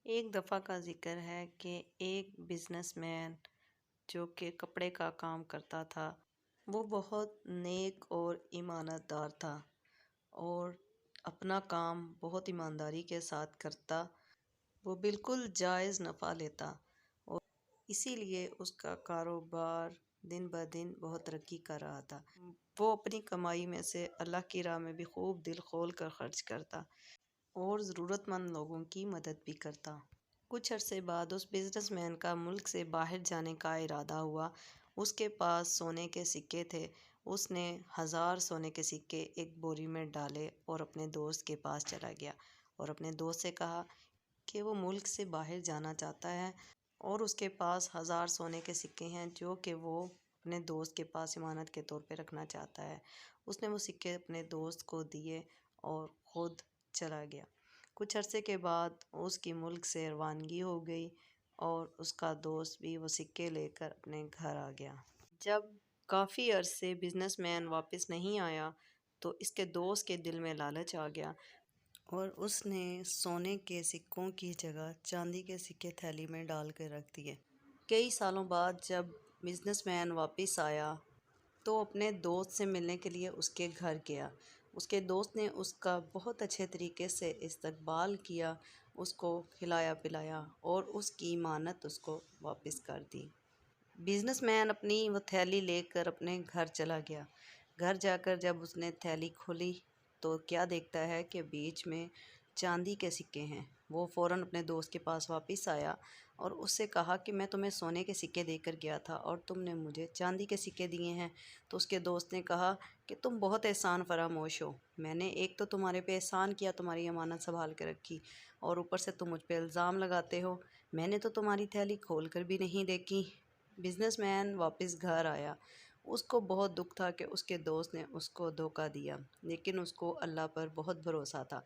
ایک دفعہ کا ذکر ہے کہ ایک بزنس مین جو کہ کپڑے کا کام کرتا تھا، وہ بہت نیک اور ایمانت دار تھا اور اپنا کام بہت ایمانداری کے ساتھ کرتا۔ وہ بالکل جائز نفع لیتا اور اسی لیے اس کا کاروبار دن بدن بہت ترقی کر رہا تھا۔ وہ اپنی کمائی میں سے اللہ کی راہ میں بھی خوب دل کھول کر خرچ کرتا اور ضرورت مند لوگوں کی مدد بھی کرتا۔ کچھ عرصے بعد اس بزنس مین کا ملک سے باہر جانے کا ارادہ ہوا۔ اس کے پاس سونے کے سکے تھے۔ اس نے 1000 سونے کے سکے ایک بوری میں ڈالے اور اپنے دوست کے پاس چلا گیا اور اپنے دوست سے کہا کہ وہ ملک سے باہر جانا چاہتا ہے اور اس کے پاس 1000 سونے کے سکے ہیں جو کہ وہ اپنے دوست کے پاس امانت کے طور پہ رکھنا چاہتا ہے۔ اس نے وہ سکے اپنے دوست کو دیے اور خود چلا گیا۔ کچھ عرصے کے بعد اس کی ملک سے روانگی ہو گئی اور اس کا دوست بھی وہ سکے لے کر اپنے گھر آ گیا۔ جب کافی عرصے بزنس مین واپس نہیں آیا تو اس کے دوست کے دل میں لالچ آ گیا اور اس نے سونے کے سکوں کی جگہ چاندی کے سکے تھیلی میں ڈال کر رکھ دیے۔ کئی سالوں بعد جب بزنس مین واپس آیا تو اپنے دوست سے ملنے کے لیے اس کے گھر گیا۔ اس کے دوست نے اس کا بہت اچھے طریقے سے استقبال کیا، اس کو کھلایا پلایا اور اس کی امانت اس کو واپس کر دی۔ بزنس مین اپنی وہ تھیلی لے کر اپنے گھر چلا گیا۔ گھر جا کر جب اس نے تھیلی کھولی تو کیا دیکھتا ہے کہ بیچ میں چاندی کے سکے ہیں۔ وہ فوراً اپنے دوست کے پاس واپس آیا اور اس سے کہا کہ میں تمہیں سونے کے سکے دے کر گیا تھا اور تم نے مجھے چاندی کے سکے دیے ہیں۔ تو اس کے دوست نے کہا کہ تم بہت احسان فراموش ہو۔ میں نے ایک تو تمہارے پہ احسان کیا، تمہاری امانت سنبھال کے رکھی، اور اوپر سے تم مجھ پہ الزام لگاتے ہو۔ میں نے تو تمہاری تھیلی کھول کر بھی نہیں دیکھی۔ بزنس مین واپس گھر آیا۔ اس کو بہت دکھ تھا کہ اس کے دوست نے اس کو دھوکہ دیا، لیکن اس کو اللہ پر بہت بھروسہ تھا۔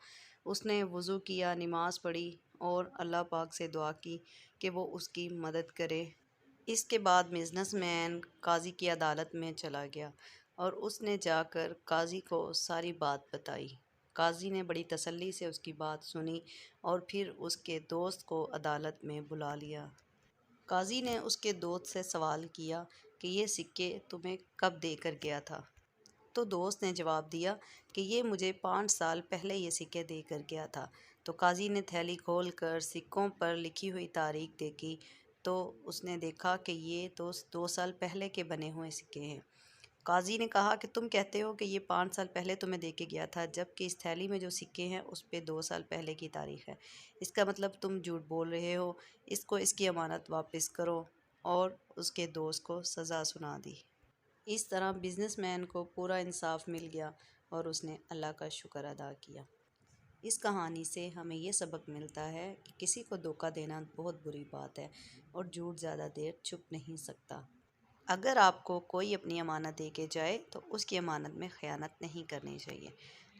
اس نے وضو کیا، نماز پڑھی اور اللہ پاک سے دعا کی کہ وہ اس کی مدد کرے۔ اس کے بعد بزنس مین قاضی کی عدالت میں چلا گیا اور اس نے جا کر قاضی کو ساری بات بتائی۔ قاضی نے بڑی تسلی سے اس کی بات سنی اور پھر اس کے دوست کو عدالت میں بلا لیا۔ قاضی نے اس کے دوست سے سوال کیا کہ یہ سکے تمہیں کب دے کر گیا تھا؟ تو دوست نے جواب دیا کہ یہ مجھے 5 سال پہلے یہ سکے دے کر گیا تھا۔ تو قاضی نے تھیلی کھول کر سکوں پر لکھی ہوئی تاریخ دیکھی تو اس نے دیکھا کہ یہ تو 2 سال پہلے کے بنے ہوئے سکے ہیں۔ قاضی نے کہا کہ تم کہتے ہو کہ یہ 5 سال پہلے تمہیں دے کے گیا تھا، جبکہ اس تھیلی میں جو سکے ہیں اس پہ 2 سال پہلے کی تاریخ ہے۔ اس کا مطلب تم جھوٹ بول رہے ہو۔ اس کو اس کی امانت واپس کرو۔ اور اس کے دوست کو سزا سنا دی۔ اس طرح بزنس مین کو پورا انصاف مل گیا اور اس نے اللہ کا شکر ادا کیا۔ اس کہانی سے ہمیں یہ سبق ملتا ہے کہ کسی کو دھوکہ دینا بہت بری بات ہے اور جھوٹ زیادہ دیر چھپ نہیں سکتا۔ اگر آپ کو کوئی اپنی امانت دے کے جائے تو اس کی امانت میں خیانت نہیں کرنی چاہیے۔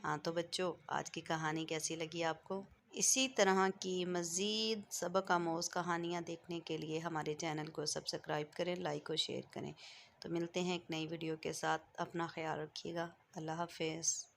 ہاں تو بچوں، آج کی کہانی کیسی لگی آپ کو؟ اسی طرح کی مزید سبق آموز کہانیاں دیکھنے کے لیے ہمارے چینل کو سبسکرائب کریں، لائک اور شیئر کریں۔ تو ملتے ہیں ایک نئی ویڈیو کے ساتھ۔ اپنا خیال رکھیے گا۔ اللہ حافظ۔